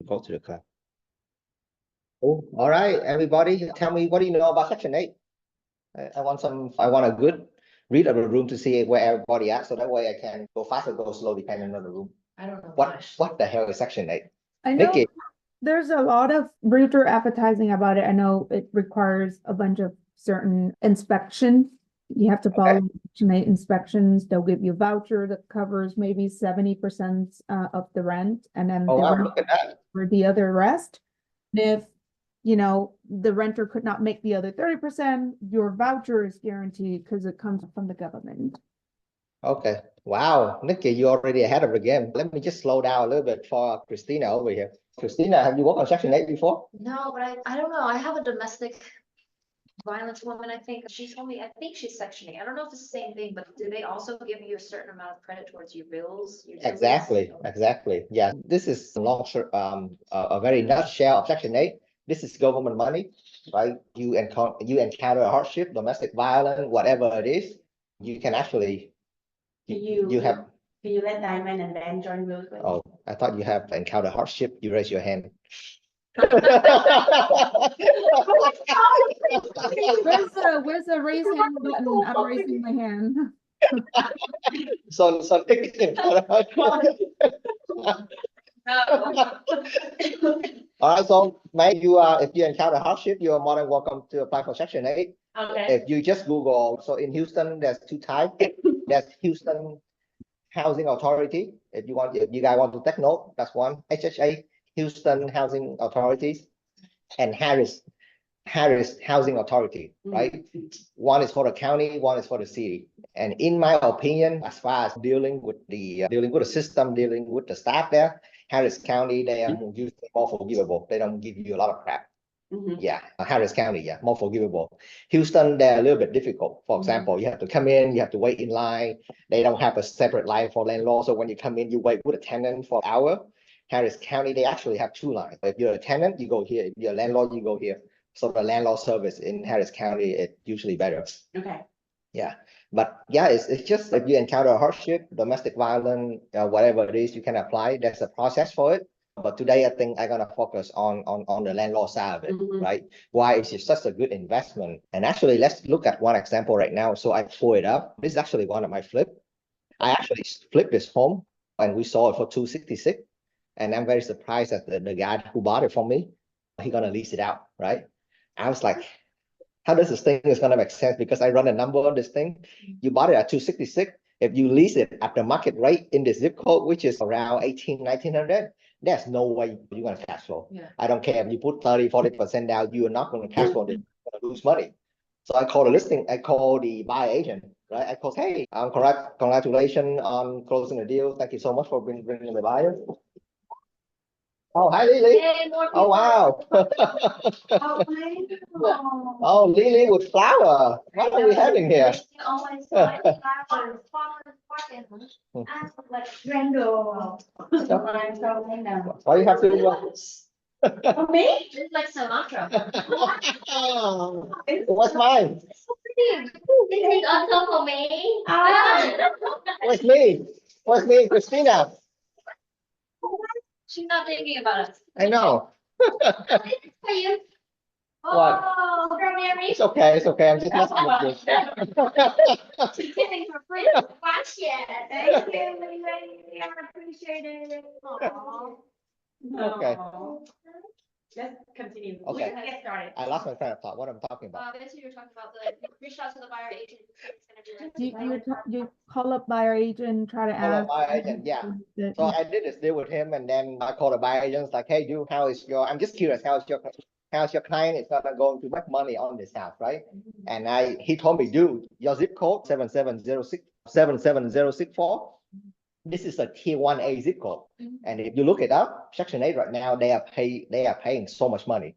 go to the club. Oh, all right, everybody, tell me, what do you know about Section 8? I want a good read of the room to see where everybody at, so that way I can go fast or go slow depending on the room. I don't know. What the hell is Section 8? I know Nikki. there's a lot of realtor advertising about it. I know it requires a bunch of certain inspections. You have to follow Section 8 inspections. They'll give you a voucher that covers maybe 70% of the rent, and then Oh, the wow, rent look at that. for the other rest. And if the renter could not make the other 30%, your voucher is guaranteed because it comes from the government. Okay. Wow, Nikki, you're already ahead of the game. Let me just slow down a little bit for Christina over here. Christina, have you worked on Section 8 before? No, but I don't know. I have a domestic violence woman, I think. She told me, I think she's Section 8. I don't know if it's the same thing, but do they also give you a certain amount of credit towards your bills? Exactly. Yeah, this is a very nutshell of Section 8. This is government money, right? You encounter a hardship, domestic violence, whatever it is, you can actually you have. Can you let Diamond and Ben join real quick? Oh, I thought you have encountered hardship. You raise your hand. Where's the raise hand button? I'm raising my hand. So all right, so maybe if you encounter hardship, you are more than welcome to apply for Section 8. Okay. If you just Google, so in Houston, there's two types. There's Houston Housing Authority. If you guys want to take note, that's one. HHA, Houston Housing Authorities, and Harris Housing Authority, right? One is for the county, one is for the city. And in my opinion, as far as dealing with the system, dealing with the staff there, Harris County, they are usually more forgivable. They don't give you a lot of crap. Yeah, Harris County, yeah, more forgivable. Houston, they're a little bit difficult. For example, you have to come in, you have to wait in line. They don't have a separate line for landlord. So when you come in, you wait with a tenant for an hour. Harris County, they actually have two lines. If you're a tenant, you go here. If you're a landlord, you go here. So the landlord service in Harris County is usually better. Okay. Yeah, but yeah, it's just if you encounter a hardship, domestic violence, whatever it is, you can apply. There's a process for it. But today, I think I'm gonna focus on the landlord side of it, right? Why is it such a good investment? And actually, let's look at one example right now. So I pull it up. This is actually one of my flip. I actually flipped this home, and we saw it for $266. And I'm very surprised that the guy who bought it from me, he's gonna lease it out, right? I was like, how does this thing is gonna make sense? Because I run a number on this thing. You bought it at $266. If you lease it at the market rate in the zip code, which is around 1900, there's no way you're gonna cash flow. Yeah. I don't care if you put 30-40% down, you are not gonna cash flow. You're gonna lose money. So I call the listing, I call the buyer agent, right? I call, hey, congratulations on closing the deal. Thank you so much for bringing the buyer. Oh, hi, Lily. Hey, more Oh, wow. Oh, Lily with flower. What are we having here? Why you have to For me? It's like Sumatra. What's mine? This is also for me. What's me? What's me, Christina? She's not thinking about us. I know. For you. What? Oh, strawberry. It's okay. It's okay. I'm just messing with you. She's giving for free. Watch it. Thank you, Lily. I appreciate it. Okay. Let's continue. Okay. Let's get started. I lost my train of thought. What I'm talking about? Basically, you're talking about reach out to the buyer agent. It's gonna be You call up buyer agent, try to Call a ask. buyer agent, yeah. So I did this deal with him, and then I called the buyer agent, like, hey, dude, I'm just curious, how's your client is not going to make money on this house, right? And he told me, dude, your zip code 77064. This is a tier 1A zip code. And if you look it up, Section 8 right now, they are paying so much money.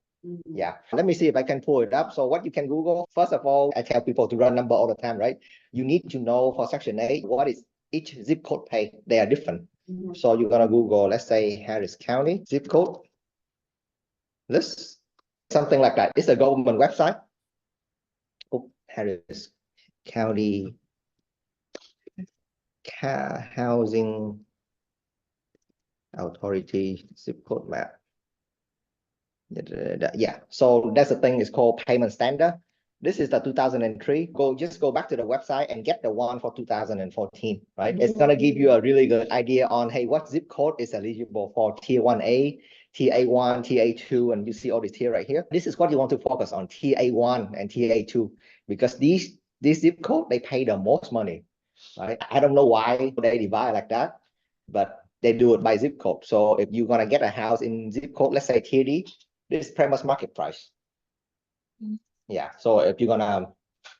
Yeah, let me see if I can pull it up. So what you can Google, first of all, I tell people to run number all the time, right? You need to know for Section 8, what is each zip code pay? They are different. So you're gonna Google, let's say Harris County zip code. This, something like that. It's a government website. Oh, Harris County Housing Authority zip code map. Yeah, so that's the thing, it's called payment standard. This is the 2003. Just go back to the website and get the one for 2014, right? It's gonna give you a really good idea on, hey, what zip code is eligible for tier 1A, TA1, TA2, and you see all this tier right here. This is what you want to focus on, TA1 and TA2, because these zip code, they pay the most money, right? I don't know why they divide like that, but they do it by zip code. So if you're gonna get a house in zip code, let's say tier D, this is pretty much market price. Yeah, so if you're gonna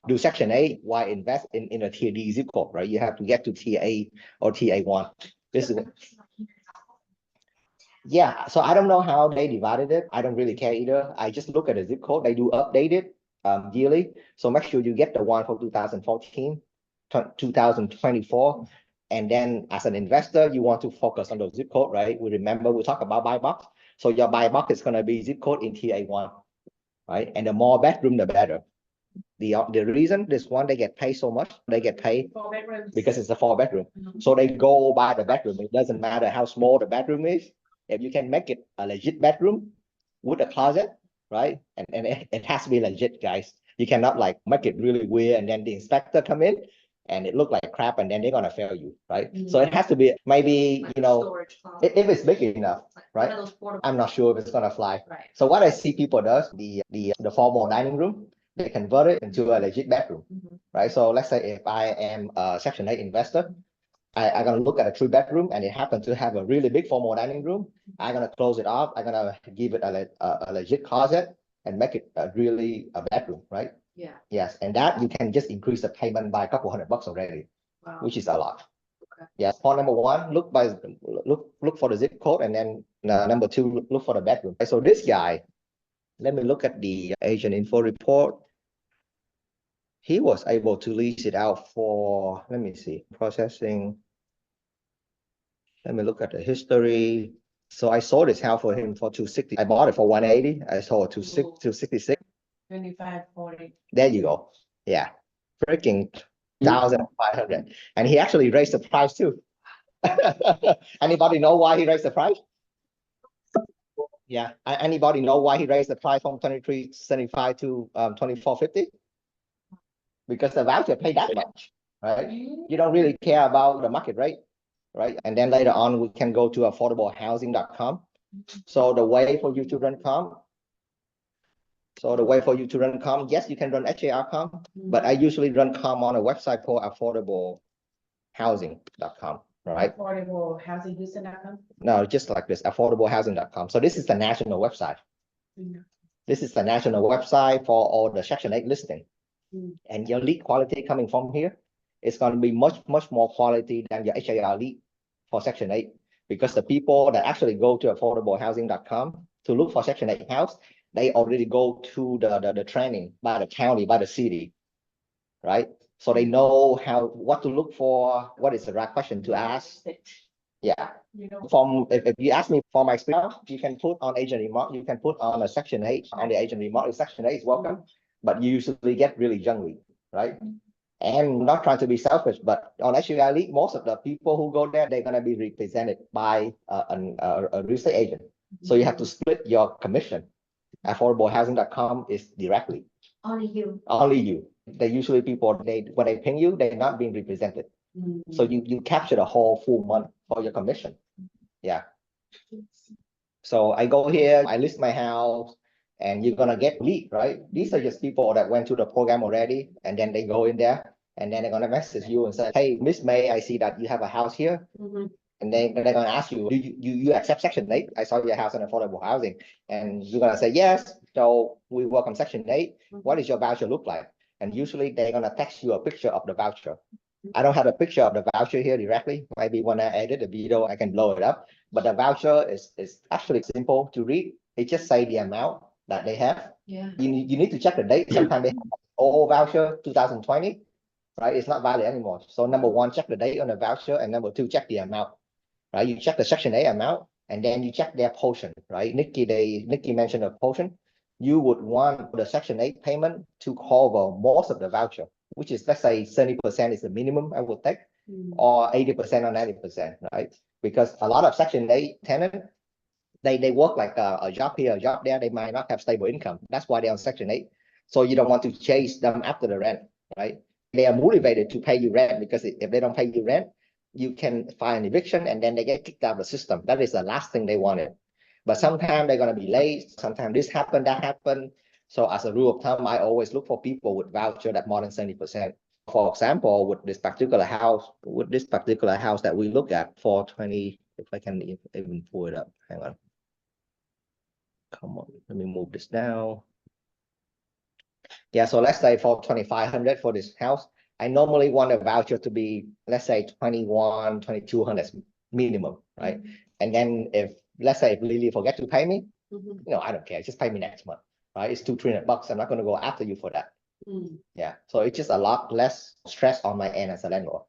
do section A, why invest in a tier D zip code, right? You have to get to tier A or TA1. This is yeah, so I don't know how they divided it. I don't really care either. I just look at the zip code. They do update it yearly. So make sure you get the one for 2014, 2024. And then as an investor, you want to focus on the zip code, right? We talk about buy box. So your buy box is gonna be zip code in TA1, right? And the more bedroom, the better. The reason this one, they get paid so much, they get paid 4 bedrooms. because it's a 4 bedroom. So they go by the bedroom. It doesn't matter how small the bedroom is. If you can make it a legit bedroom with a closet, right? And it has to be legit, guys. You cannot like make it really weird and then the inspector come in and it look like crap and then they're gonna fail you, right? So it has to be maybe, Like you know, storage closet. if it's big enough, Like right? one of those portable- I'm not sure if it's gonna fly. Right. So what I see people does, the formal dining room, they convert it into a legit bedroom, right? So let's say if I am a Section 8 investor, I'm gonna look at a 3 bedroom and it happens to have a really big formal dining room. I'm gonna close it off. I'm gonna give it a legit closet and make it a bedroom, right? Yeah. Yes, and that you can just increase the payment by a couple $100 already, Wow. which is a lot. Okay. Yes, point number one, look for the zip code, and then number two, look for the bedroom. So this guy, let me look at the agent info report. He was able to lease it out for, let me see, processing. Let me look at the history. So I sold this house for him for 260. I bought it for 180. I sold it to 266. 25, 40. There you go. Yeah, freaking 1,500. And he actually raised the price too. Anybody know why he raised the price? Yeah. Anybody know why he raised the price from 23.75 to 24.50? Because the voucher paid that much, right? You don't really care about the market rate, right? And then later on, we can go to affordablehousing.com. So the way for you to run com. Yes, you can run HAR.com, but I usually run com on a website called affordablehousing.com, right? Affordablehousinghouston.com. No, just like this, affordablehousing.com. So this is the national website. This is the national website for all the Section 8 listing. And your lead quality coming from here is going to be much more quality than your HAR lead for Section 8, because the people that actually go to affordablehousing.com to look for Section 8 house, they already go to the training by the county, by the city, right? So they know what to look for, what is the right question to ask. Yeah. If you ask me for my experience, you can put on agent remark, you can put on a Section 8 on the agent remark. If Section 8 is welcome, but you usually get really jungly, right? And not trying to be selfish, but on HAR League, most of the people who go there, they're gonna be represented by a real estate agent. So you have to split your commission. Affordablehousing.com is directly. Only you. Only you. They usually people, when they ping you, they're not being represented. So you capture the whole full month for your commission. Yeah. So I go here, I list my house, and you're gonna get lead, right? These are just people that went through the program already, and then they go in there, and then they're gonna message you and say, hey, Miss May, I see that you have a house here. And then they're gonna ask you, do you accept Section 8? I saw your house in affordable housing. And you're gonna say, yes. So we welcome Section 8. What does your voucher look like? And usually they're gonna text you a picture of the voucher. I don't have a picture of the voucher here directly. Maybe when I edit the video, I can blow it up. But the voucher is actually simple to read. It just say the amount that they have. Yeah. You need to check the date. Sometimes they have old voucher 2020, right? It's not valid anymore. So number one, check the date on the voucher, and number two, check the amount, right? You check the Section 8 amount, and then you check their portion, right? Nikki mentioned a portion. You would want the Section 8 payment to cover most of the voucher, which is, let's say 70% is the minimum I would take, or 80% or 90%, right? Because a lot of Section 8 tenant, they work like a job here, a job there. They might not have stable income. That's why they're on Section 8. So you don't want to chase them after the rent, right? They are motivated to pay you rent because if they don't pay you rent, you can file an eviction and then they get kicked out of the system. That is the last thing they wanted. But sometimes they're going to be late. Sometimes this happened, that happened. So as a rule of thumb, I always look for people with voucher that more than 70%. For example, with this particular house that we look at for 20, if I can even pull it up, hang on. Come on, let me move this down. Yeah, so let's say for 2,500 for this house, I normally want a voucher to be, let's say 21, 2,200 minimum, right? And then if, let's say if Lily forget to pay me, no, I don't care, just pay me next month, right? It's $200-300. I'm not going to go after you for that. Yeah, so it's just a lot less stress on my end as a landlord.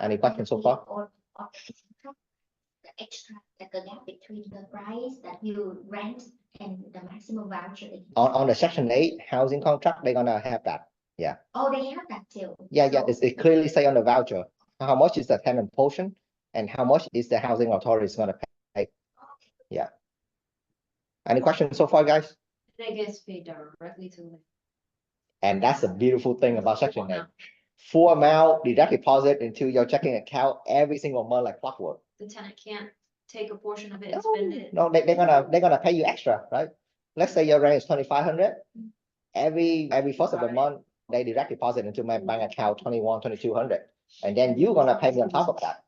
Any questions so far? Or the extra, like the gap between the price that you rent and the maximum voucher. That you On the Section 8 housing contract, they're gonna have that. Yeah. Oh, they have that too. Yeah, So- it clearly say on the voucher how much is the tenant portion and how much is the housing authority is gonna pay. Yeah. Any questions so far, guys? They get paid directly to them. And that's the beautiful thing about Section 8. Full amount, direct deposit into your checking account every single month like clockwork. The tenant can't take a portion of it and spend it. No, they're gonna pay you extra, right? Let's say your rent is 2,500. Every first of the month, they direct deposit into my bank account 21, 2,200. And then you're gonna pay me on top of that,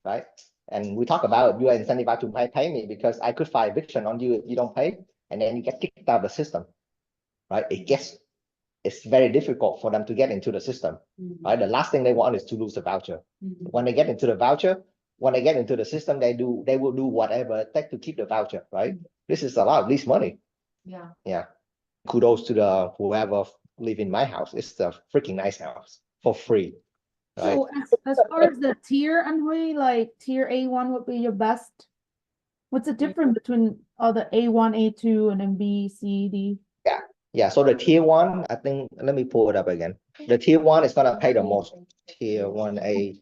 right? And we talk about you are incentivized to pay me because I could file eviction on you if you don't pay, and then you get kicked out of the system, right? It's very difficult for them to get into the system, right? The last thing they want is to lose the voucher. When they get into the voucher, when they get into the system, they will do whatever it takes to keep the voucher, right? This is a lot of lease money. Yeah. Yeah. Kudos to the whoever live in my house. It's a freaking nice house for free. Right. So as far as the tier, Anhui, like tier A1 would be your best. What's the difference between all the A1, A2, and then B, C, D? Yeah. So the tier 1, I think, let me pull it up again. The tier 1 is gonna pay the most. Tier 1A.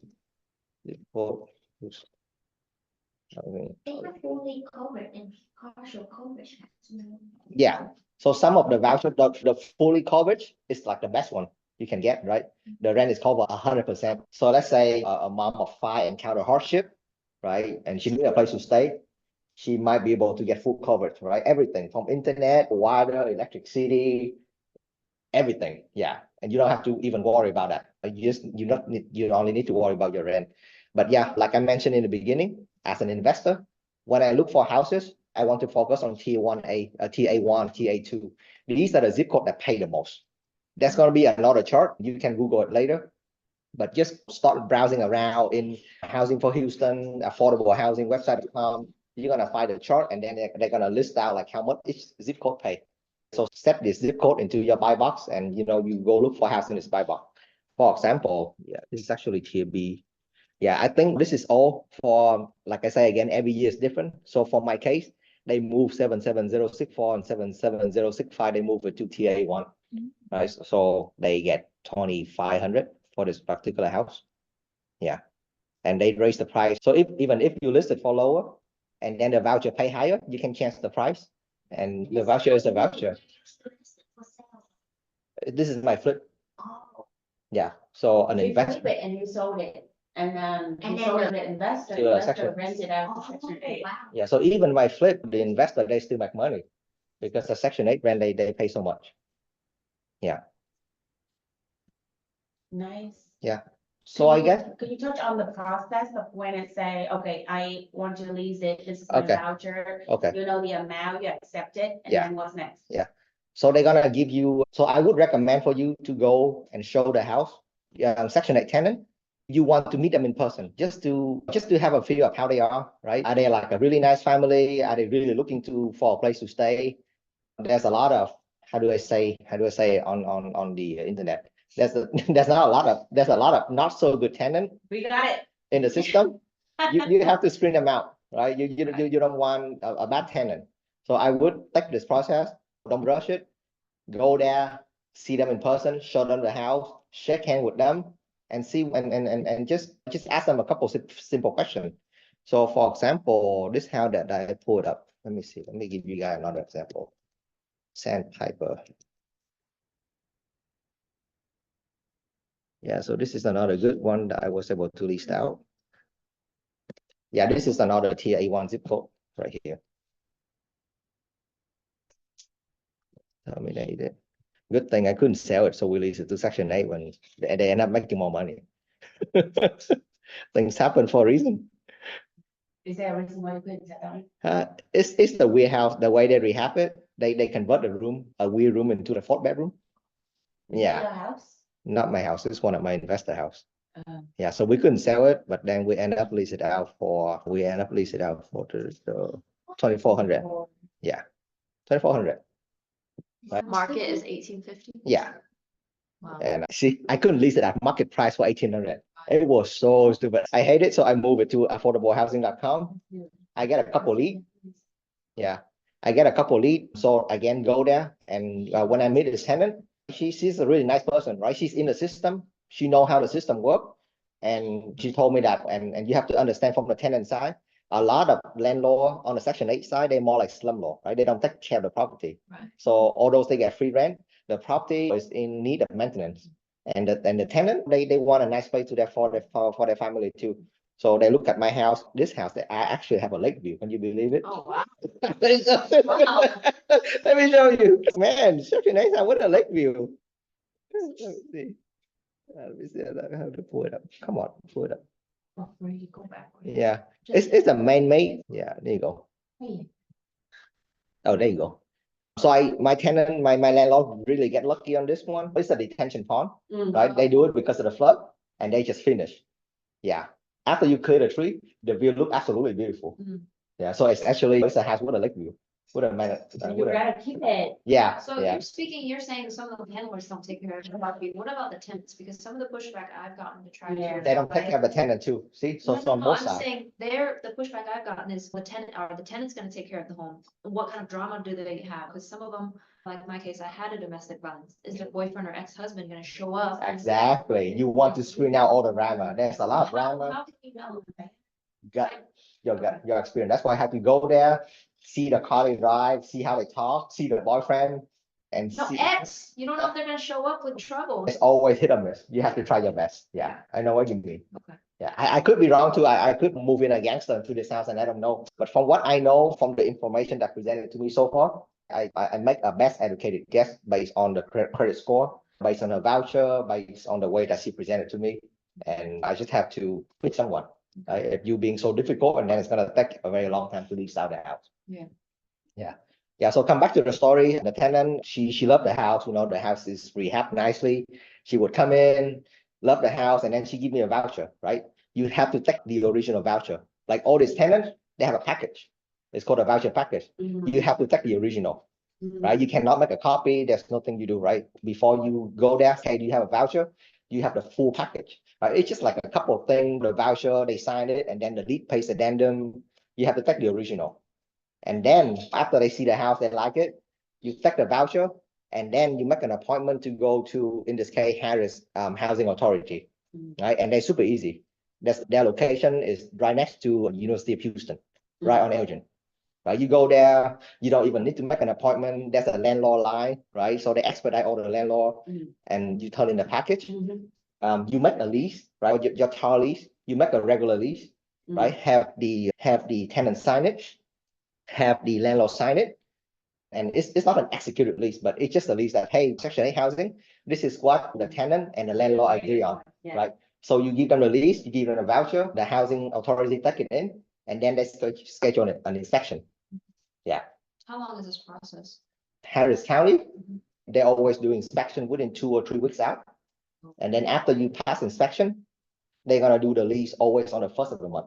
They have fully covered and partial coverage. Yeah. So some of the voucher, the fully coverage is like the best one you can get, right? The rent is covered 100%. So let's say a mom of 5 encounter hardship, right? And she need a place to stay. She might be able to get full coverage, right? Everything from internet, water, electricity, everything. Yeah. And you don't have to even worry about that. You only need to worry about your rent. But yeah, like I mentioned in the beginning, as an investor, when I look for houses, I want to focus on tier 1A, tier A1, tier A2. These are the zip code that pay the most. That's going to be another chart. You can Google it later. But just start browsing around in Housing for Houston, affordable housing website.com. You're going to find a chart and then they're going to list out like how much each zip code pay. So set this zip code into your buy box and you go look for house in this buy box. For example, yeah, this is actually tier B. Yeah, I think this is all for, like I say again, every year is different. So for my case, they move 77064 and 77065, they move it to tier A1, right? So they get 2,500 for this particular house. Yeah. And they raise the price. So even if you list it for lower and then the voucher pay higher, you can change the price. And the voucher is a voucher. This is my flip. Oh. Yeah. So an You investment. flip it and you sold it. And then And you then sold the- it to the investor, To a section. rented out to Oh, Section 8. wow. Yeah. So even my flip, the investor, they still make money because the Section 8 rent, they pay so much. Yeah. Nice. Yeah. So I guess, Could you touch on the process of when it say, okay, I want to lease it, this is my Okay. voucher, okay. you know the amount, you accept it, and Yeah. then what's next? Yeah. So they're gonna give you, so I would recommend for you to go and show the house. Yeah, Section 8 tenant. You want to meet them in person just to have a feel of how they are, right? Are they like a really nice family? Are they really looking for a place to stay? There's a lot of, how do I say on the internet? There's a lot of not so good tenant We got it. in the system. You have to screen them out, right? You don't want a bad tenant. So I would take this process, don't rush it, go there, see them in person, show them the house, shake hands with them, and see and just ask them a couple simple questions. So for example, this house that I pulled up, let me see, let me give you guys another example. Sandpiper. Yeah, so this is another good one that I was able to list out. Yeah, this is another tier A1 zip code right here. Terminated. Good thing I couldn't sell it, so we leased it to Section 8 when they end up making more money. Things happen for a reason. Is there a reason why you couldn't sell it? It's the warehouse, the way they rehab it. They convert the room, a weird room, into the 4th bedroom. Yeah, Your house? not my house. It's one of my investor house. Uh, Yeah, so we couldn't sell it, but then we end up lease it out for the 2,400. or- Yeah, 2,400. Right. Market is 1850. Yeah, Wow. and see, I couldn't lease it at market price for 1,800. It was so stupid. I hate it, so I moved it to affordablehousing.com. I get a couple leads. Yeah, I get a couple leads, so I can go there. And when I meet this tenant, she's a really nice person, right? She's in the system. She know how the system work, and she told me that. And you have to understand from the tenant side, a lot of landlord on the Section 8 side, they're more like slumlord, right? They don't take care of the property. Right. So although they get free rent, the property is in need of maintenance. And the tenant, they want a nice place to for their family too. So they look at my house, this house, that I actually have a lake view. Can you believe it? Oh, wow. Let me show you. Man, Section 8 with a lake view. Let me see. Let me see how to pull it up. Come on, pull it up. Oh, where you go back? Yeah, it's a man-made. Yeah, there you go. Hey, Oh, there you go. So my tenant, my landlord really get lucky on this one. It's a detention pond, right? They do it because of the flood, and they just finish. Yeah. After you clear the tree, the view look absolutely beautiful. Mhm. Yeah. So it's a house with a lake view. With a man. you gotta keep it. Yeah. So Yeah. you're saying some of the landlords don't take care of the property. What about the tenants? Because some of the pushback I've gotten to try to. Yeah. figure They out don't take care of the tenant too. See, so it's on both I'm sides. saying the pushback I've gotten is the tenant's gonna take care of the home. What kind of drama do they have? Because some of them, like my case, I had a domestic violence. Is the boyfriend or ex-husband gonna show up? Exactly. You want to screen out all the drama. There's a lot of drama. How can you know? Your experience. That's why I have to go there, see the car they drive, see how they talk, see the boyfriend, and No, see. ex, you don't know if they're gonna show up with trouble. It's always hit or miss. You have to try your best. Yeah, I know what you mean. Okay. Yeah, I could be wrong too. I could move in a gangster into this house and I don't know. But from what I know, from the information that presented to me so far, I make a best educated guess based on the credit score, based on a voucher, based on the way that she presented to me. And I just have to pick someone. If you being so difficult, and then it's gonna take a very long time to lease out the house. Yeah. Yeah. Yeah. So come back to the story. The tenant, she loved the house. You know, the house is rehabbed nicely. She would come in, love the house, and then she give me a voucher, right? You have to take the original voucher. Like all these tenants, they have a package. It's called a voucher package. You have to take the original, right? You cannot make a copy. There's nothing you do, right? Before you go there, say, do you have a voucher? You have the full package, right? It's just like a couple of things, the voucher, they sign it, and then the lead pays addendum. You have to take the original. And then after they see the house, they like it, you take the voucher, and then you make an appointment to go to, in this case, Harris Housing Authority, right? And they're super easy. Their location is right next to University of Houston, right on Elgin. Right, you go there, you don't even need to make an appointment. There's a landlord line, right? So they expedite all the landlord, and you turn in the package. You make a lease, right? Your car lease, you make a regular lease, right? Have the tenant sign it, have the landlord sign it. And it's not an executed lease, but it's just a lease that, hey, Section 8 housing, this is what the tenant and the landlord agree on, right? So you give them the lease, you give them a voucher, the housing authority take it in, and then they schedule an inspection. Yeah. How long is this process? Harris County, they always do inspection within 2 or 3 weeks out. And then after you pass inspection, they're gonna do the lease always on the 1st of the month.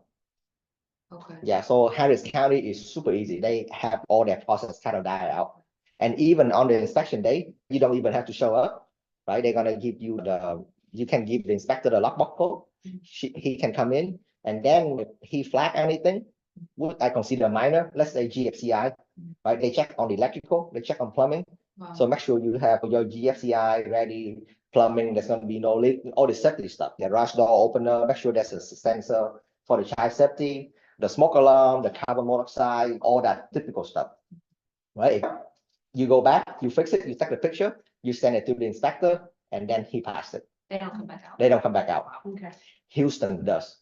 Okay. Yeah, so Harris County is super easy. They have all their process kind of dialed out. And even on the inspection day, you don't even have to show up, right? They're gonna give you you can give the inspector the lockbox code. He can come in, and then if he flag anything, what I consider minor, let's say GFCI, right? They check on the electrical, they check on plumbing. Wow. So make sure you have your GFCI ready, plumbing, there's gonna be no leak, all the safety stuff. The garage door opener, make sure there's a sensor for the child safety. the smoke alarm, the carbon monoxide, all that typical stuff, right? You go back, you fix it, you take the picture, you send it to the inspector, and then he passed it. They don't come back out. They don't come back out. Okay. Houston does.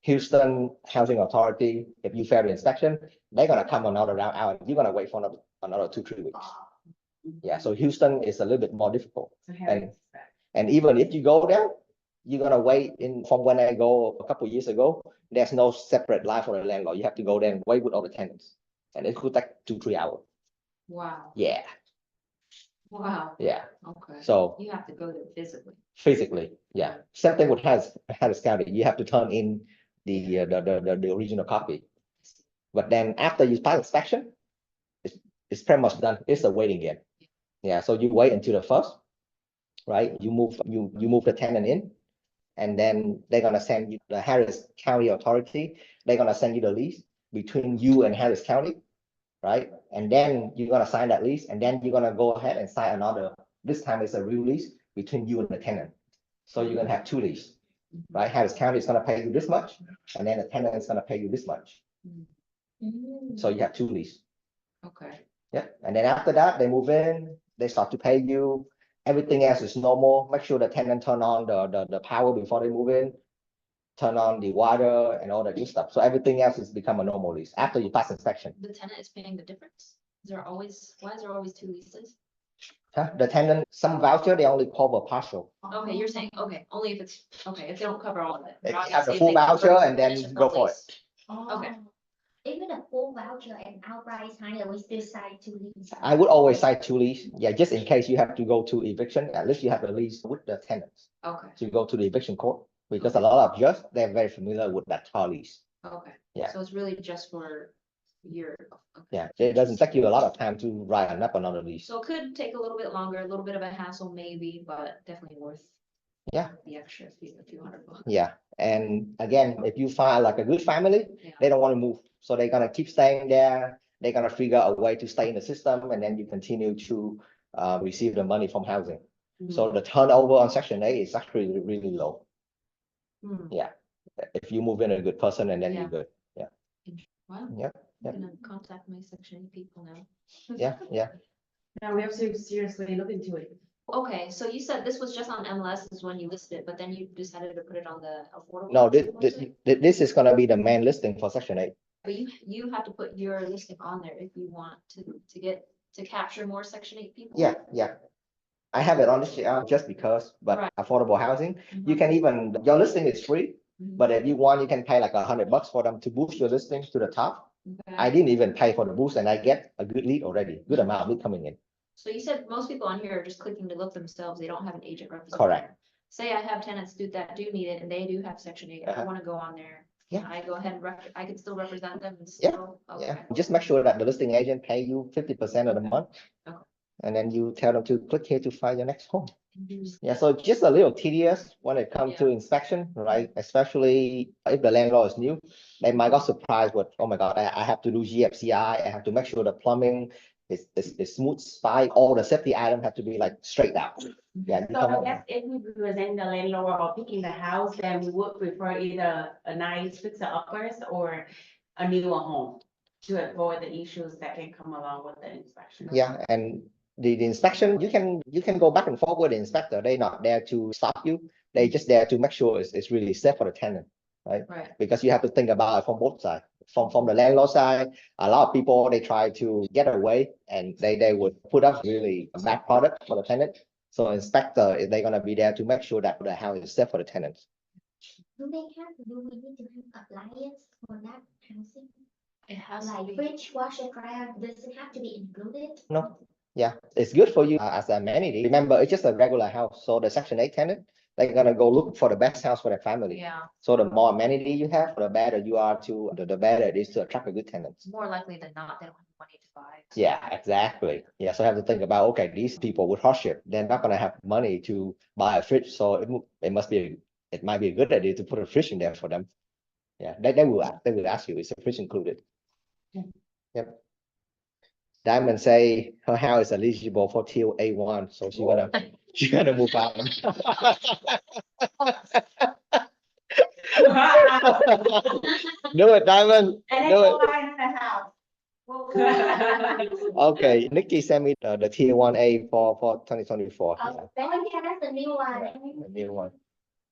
Houston Housing Authority, if you fail the inspection, they're gonna come another round out. You're gonna wait for another 2-3 weeks. Yeah, so Houston is a little bit more difficult. And even if you go there, you're gonna wait from when I go a couple years ago, there's no separate line for the landlord. You have to go there and wait with all the tenants. And it could take 2-3 hours. Wow, Yeah, wow, yeah. okay. So You have to go there physically. yeah. Same thing with Harris County. You have to turn in the original copy. But then after you pass inspection, it's pretty much done. It's a waiting game. Yeah, so you wait until the first, right? You move the tenant in, and then they're gonna send you the Harris County Authority. They're gonna send you the lease between you and Harris County, right? And then you're gonna sign that lease, and then you're gonna go ahead and sign another. This time it's a real lease between you and the tenant. So you're gonna have 2 leases, right? Harris County is gonna pay you this much, and then the tenant is gonna pay you this much. So you have 2 leases. Okay, Yeah, and then after that, they move in, they start to pay you. Everything else is normal. Make sure the tenant turn on the power before they move in, turn on the water and all that good stuff. So everything else is become a normal lease after you pass inspection. the tenant is paying the difference? Why is there always 2 leases? Huh? The tenant, some voucher, they only cover partial. Okay, you're saying, okay, only if it's, okay, if they don't cover all of it. They Not have the if full they cover voucher and then finish the go for it. lease. Okay. Even a full voucher and outright sign, we still sign to lease. I would always sign 2 lease. Yeah, just in case you have to go to eviction, at least you have a lease with the tenants. Okay, So you go to the eviction court, because a lot of judges, they're very familiar with that car lease. okay. Yeah. So it's really just for your. Okay. Yeah, it doesn't take you a lot of time to write up another lease. So it could take a little bit longer, a little bit of a hassle maybe, but definitely worth. Yeah. The extra few $100. Yeah, and again, if you find like a good family, Yeah. they don't want to move, so they're gonna keep staying there. They're gonna figure out a way to stay in the system, and then you continue to receive the money from housing. So the turnover on Section 8 is actually really low. Hmm. If you move in a good person, and then Yeah. you're good. Wow. Yep, I'm yep. gonna contact my Section 8 people now. Yeah, yeah. Now we have to seriously look into it. Okay, so you said this was just on MLS is when you listed it, but then you decided to put it on the affordable. No, housing website? this is gonna be the main listing for Section 8. But you have to put your listing on there if you want to capture more Section 8 people. Yeah, yeah. I have it on this just because, but Right. affordable housing, you Mhm. can even, your listing is free. Mhm. But if you want, you can pay like $100 for them to boost your listing to the top. Okay. I didn't even pay for the boost, and I get a good lead already, good amount of lead coming in. So you said most people on here are just clicking to look themselves. They don't have an agent representative. Correct. Say I have tenants that do need it and they do have Section 8. I Uh-huh. want to go on there. Yeah. Can I go ahead and I can still represent them and Yeah, still. Yeah, Okay. just make sure that the listing agent pay you 50% of the month. Okay. And then you tell them to click here to find your next home. Mhm. Yeah, so just a little tedious when it comes to inspection, right? Especially if the landlord is new, they might get surprised with, oh my God, I have to do GFCI. I have to make sure the plumbing is smooth spike. All the safety items have to be like straight out. Yeah. you So come I up- guess if we represent the landlord or picking the house, then we would prefer either a nice fixer uppers or a newer home to avoid the issues that can come along with the inspection. Yeah, and the inspection, you can go back and forth with the inspector. They're not there to stop you. They're just there to make sure it's really safe for the tenant, right? Right. Because you have to think about it from both sides. From the landlord side, a lot of people, they try to get away and they would put up really a bad product for the tenant. So inspector, they're gonna be there to make sure that the house is safe for the tenants. Do we need to have appliance for that housing? It has to Like be. fridge, washer, dryer, does it have to be included? No, yeah, it's good for you as an amenity. Remember, it's just a regular house. So the Section 8 tenant, they're gonna go look for the best house for their family. Yeah, So the more amenity you have, the better you are to, the better it is to attract a good tenant. more likely than not, they don't have money to buy. Yeah, exactly. Yeah, so I have to think about, okay, these people with hardship, they're not gonna have money to buy a fridge, so it might be a good idea to put a fridge in there for them. Yeah, they will ask you, is the fridge included? Yep. Diamond say her house is eligible for Tier A1, so she's gonna move out. Do it, Diamond. And then Do go it. buy another house. Okay, Nikki sent me the tier 1A for 2024. Oh, yeah, that's the new one. The new one.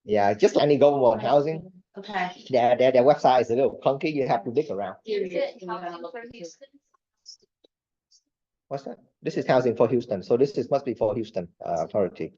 Yeah, just any government housing. Okay. Their website is a little clunky. You have to dig around. Is it housing for Houston? What's that? This is housing for Houston. So this is must be for Houston authority.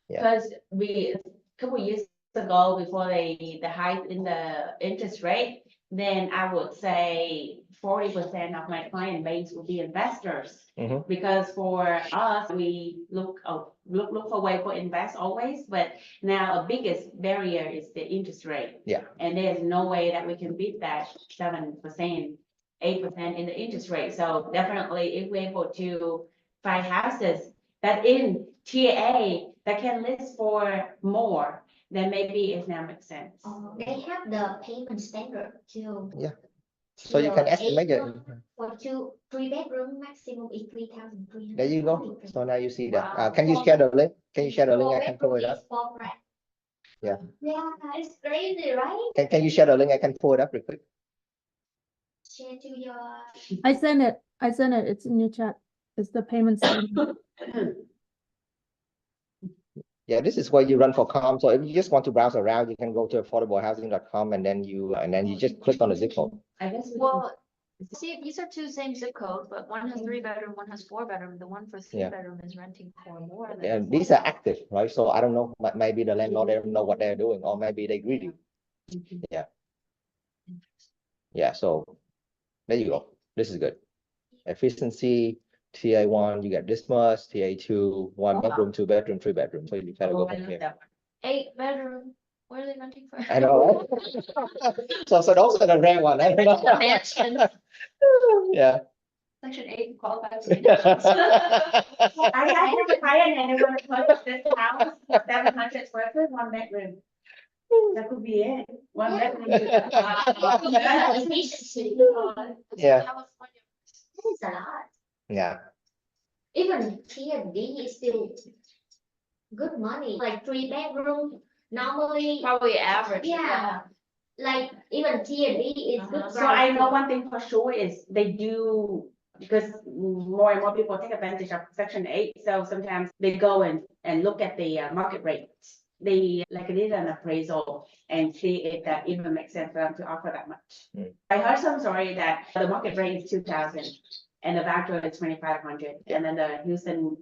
Yeah. Because a couple years ago, before the hike in the interest rate, then I would say 40% of my client base will be investors. Mhm. Because for us, we look for way for invest always, but now a biggest barrier is the interest rate. Yeah. And there's no way that we can beat that 7%, 8% in the interest rate. So definitely if we're able to find houses that in tier A that can list for more, then maybe it now makes sense. They have the payment standard too. Yeah. So you can estimate it. For 3 bedroom, maximum is 3,300. There you go. So now you see that. Wow. Can you share the link? Can you share the link? I can pull it up. Yeah. Yeah, it's crazy, right? Can you share the link? I can pull it up real quick. Share to your. I sent it. It's in your chat. It's the payment statement. Yeah, this is where you run for com. So if you just want to browse around, you can go to affordablehousing.com and then you just click on the zip code. I guess we can- Well, see, these are two same zip codes, but one has 3 bedroom, one has 4 bedroom. The one for Yeah. 3 bedroom is renting for more than. And these are active, right? So I don't know, maybe the landlord, they don't know what they're doing, or maybe they greedy. Yeah, so there you go. This is good. Efficiency, TA1, you get this much, TA2, 1 bedroom, 2 bedroom, 3 bedroom. So you kind of Oh, go I from love here. that one. 8 bedroom, what are they renting for? I know, right? So those are the rare one. I don't know. Mansion, Yeah. section 8 qualifies. I have a client and they want to purchase this house, 700 square foot, 1 bedroom. That could be it, 1 bedroom. Efficiency. Yeah. California. It's a lot. Yeah. Even tier D is still good money, like 3 bedroom, normally, Probably average. yeah. Like even tier D is good. So I know one thing for sure is they do, because more and more people take advantage of section 8, so sometimes they go and look at the market rates. They like did an appraisal and see if that even makes sense for them to offer that much. Mm. I heard some story that the market rate is 2,000 and the voucher is 2,500, and then the Houston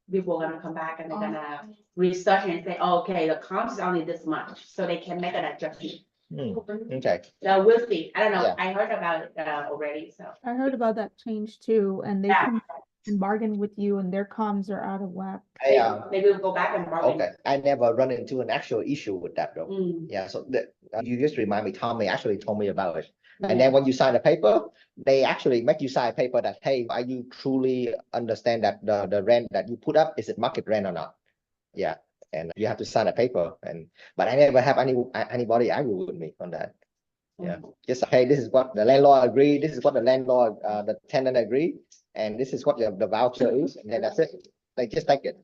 people are gonna come back and they're gonna research and say, oh, okay, the comp is only this much, so they can make an adjustment. Okay. So we'll see. I don't know. Yeah. I heard about it already, so. I heard about that change too, and they Yeah. come and bargain with you and their comms are out of whack. They will go back and bargain. Okay. I never run into an actual issue with that though. Mm. Yeah. So you just remind me, Tommy actually told me about it. And then when you sign a paper, they actually make you sign a paper that, hey, are you truly understand that the rent that you put up, is it market rent or not? Yeah. And you have to sign a paper. But I never have anybody argue with me on that. Yeah. Just, hey, this is what the landlord agreed. This is what the landlord, the tenant agreed. And this is what the voucher is. And then that's it. They just take it.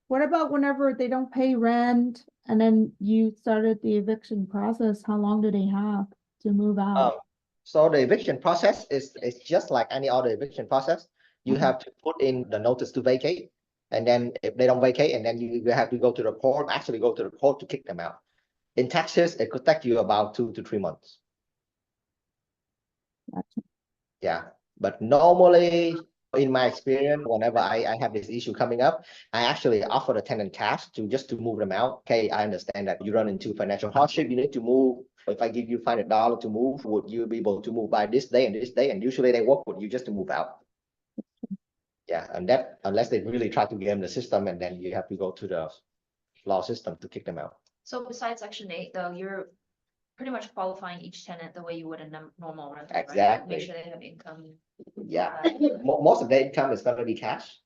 What about whenever they don't pay rent and then you started the eviction process? How long do they have to move out? So the eviction process is just like any other eviction process. You have to put in the notice to vacate. And then if they don't vacate, and then you have to go to the court, actually go to the court to kick them out. In Texas, it could take you about 2 to 3 months. Gotcha. Yeah, but normally, in my experience, whenever I have this issue coming up, I actually offer the tenant cash to move them out. Okay, I understand that you run into financial hardship, you need to move. If I give you $500 to move, would you be able to move by this day and this day? And usually they work with you just to move out. Yeah, and that unless they really try to game the system, and then you have to go to the law system to kick them out. So besides section 8, though, you're pretty much qualifying each tenant the way you would a normal rental, right? Exactly. Make sure they have income. Yeah, most of their income is going to be cash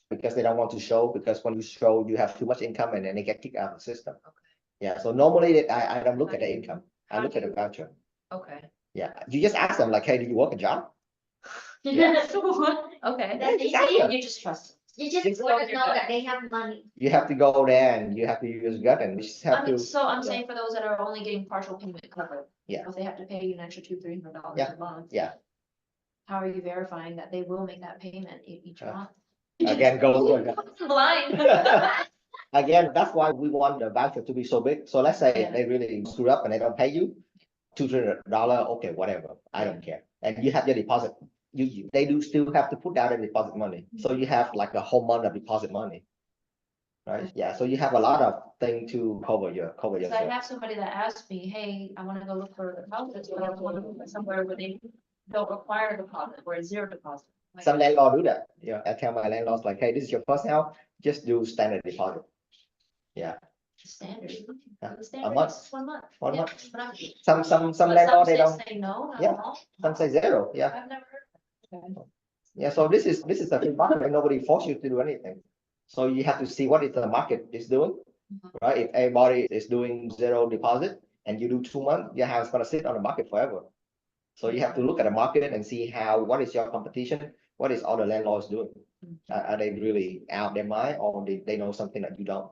because they don't want to show, because when you show you have too much income and then they get kicked out of the system. Okay. Yeah, so normally I don't look at the income. I look at the voucher. Okay. Yeah, you just ask them like, hey, do you work a job? Yeah. Okay. That's exactly. You just trust You just want to know that they have money. You have to go there and you have to use gut and you just have I mean, to. so I'm saying for those that are only getting partial payment covered. Yeah. If they have to pay you an extra $200-$300 Yeah. a month. Yeah. How are you verifying that they will make that payment each Yeah. month? Again, go with Blind. Again, that's why we want the voucher to be so big. So let's say Yeah. they really screw up and they don't pay you $200, okay, whatever. I don't care. And you have your deposit. They do still have to put down the deposit money. So you have like a whole month of deposit money. Right? Yeah. So you have a lot of things to cover So I yourself. have somebody that asked me, hey, I wanna go look for houses, but I wanna look somewhere where they don't require a deposit, where it's 0 deposit. Like, Some landlord do that. Yeah. I tell my landlords like, hey, this is your first house, just do standard deposit. Yeah. Standard. Yeah. The standard month. is 1 month. 1 Yeah, month. but I'm- Some but landlord they states don't. say no, not Yeah. all. Some say 0. Yeah. I've never heard. Okay. Yeah, so this is a free market and nobody force you to do anything. So you have to see what is the market is doing, right? If everybody is doing 0 deposit and you do 2 months, your house is gonna sit on the market forever. So you have to look at the market and see what is your competition, what is all the landlords doing? Are they really out their mind or they know something that you don't?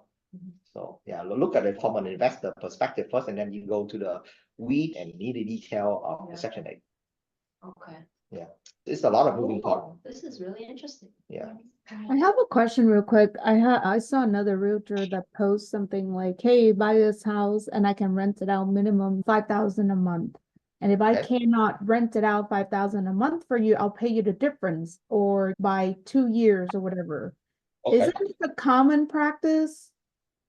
So yeah, look at it from an investor perspective first, and then you go to the weed and nitty detail of the Section 8. Okay. It's a lot of moving parts. Cool. This is really interesting. Yeah. I have a question real quick. I saw another realtor that posts something like, hey, buy this house and I can rent it out minimum 5,000 a month. And if I Okay. cannot rent it out 5,000 a month for you, I'll pay you the difference or by 2 years or whatever. Okay. Isn't it a common practice?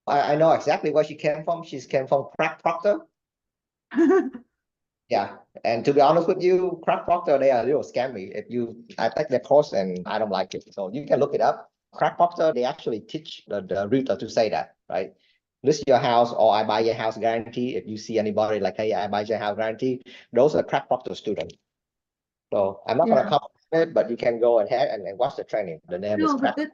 I know exactly where she came from. She came from Crack Proctor. Yeah. And to be honest with you, Crack Proctor, they are a little scammy. I take their course and I don't like it. So you can look it up. Crack Proctor, they actually teach the realtor to say that, right? List your house or I buy your house guarantee. If you see anybody like, hey, I buy your house guarantee, those are Crack Proctor students. So I'm not Yeah. gonna comment on it, but you can go ahead and watch the training. The name is No, but Crack.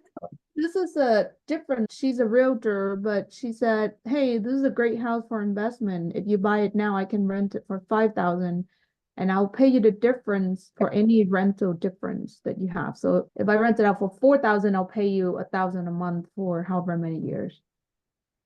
this is a different, she's a realtor, but she said, hey, this is a great house for investment. If you buy it now, I can rent it for 5,000 and I'll pay you the difference for any rental difference that you have. So if I rent it out for 4,000, I'll pay you 1,000 a month for however many years.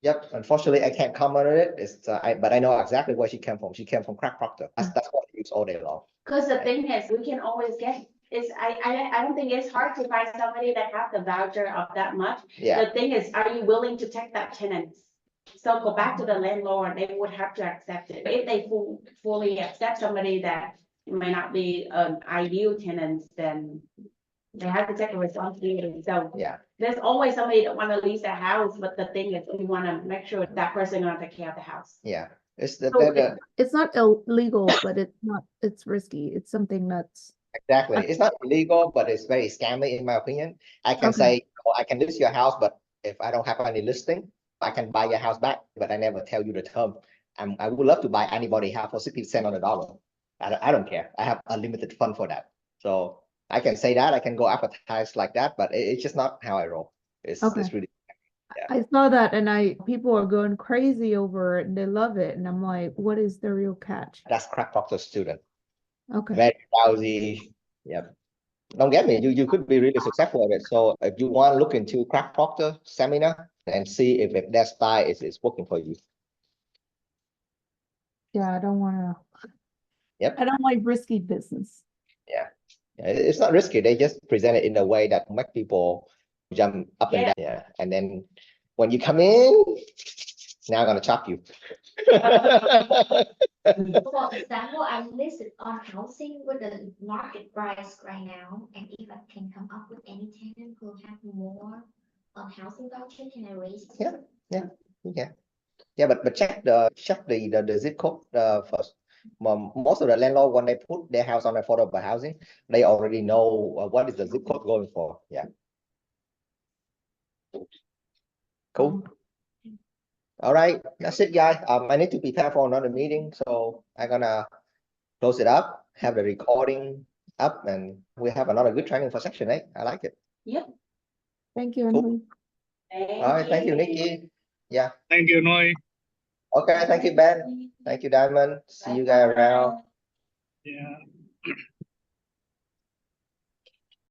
Yep. Unfortunately, I can't comment on it. But I know exactly where she came from. She came from Crack Proctor. That's what I use all day long. Because the thing is, we can always get, I don't think it's hard to find somebody that have the voucher of that much. Yeah. The thing is, are you willing to take that tenants? So go back to the landlord, they would have to accept it. But if they fully accept somebody that may not be an ideal tenant, then they have to take a responsibility. So Yeah. there's always somebody that want to lease their house, but the thing is, we want to make sure that person gonna take care of the house. Yeah. It's So it's not illegal, but it's risky. It's something that's. exactly. It's not illegal, but it's very scammy in my opinion. I can Okay. say, oh, I can list your house, but if I don't have any listing, I can buy your house back, but I never tell you the term. I would love to buy anybody's house for 60 cents on the dollar. I don't care. I have unlimited fund for that. So I can say that, I can go advertise like that, but it's just not how I roll. It's really. Yeah. I saw that and people are going crazy over it and they love it. And I'm like, what is the real catch? That's Crack Proctor student. Okay. Very lousy. Yep. Don't get me, you could be really successful at it. So if you want to look into Crack Proctor seminar and see if that style is working for you. Yeah, I don't want to. Yep. I don't like risky business. Yeah. It's not risky. They just present it in a way that make people jump up and down. Yeah. And then when you come in, now I'm gonna chop you. For example, I listed on housing with the market price right now, and if I can come up with any tenant who have more on housing voucher, can I raise it? Yeah. Yeah, but check the zip code first. Most of the landlord, when they put their house on affordable housing, they already know what is the zip code going for. Yeah. Cool. All right, that's it, guys. I need to prepare for another meeting, so I'm gonna close it up, have the recording up, and we have another good training for Section 8. I like it. Yep. Thank you, Cool. Emily. All right, thank you, Nikki. Yeah. Thank you, Noi. Okay, thank you, Ben. Thank you, Diamond. See you guys around. Yeah.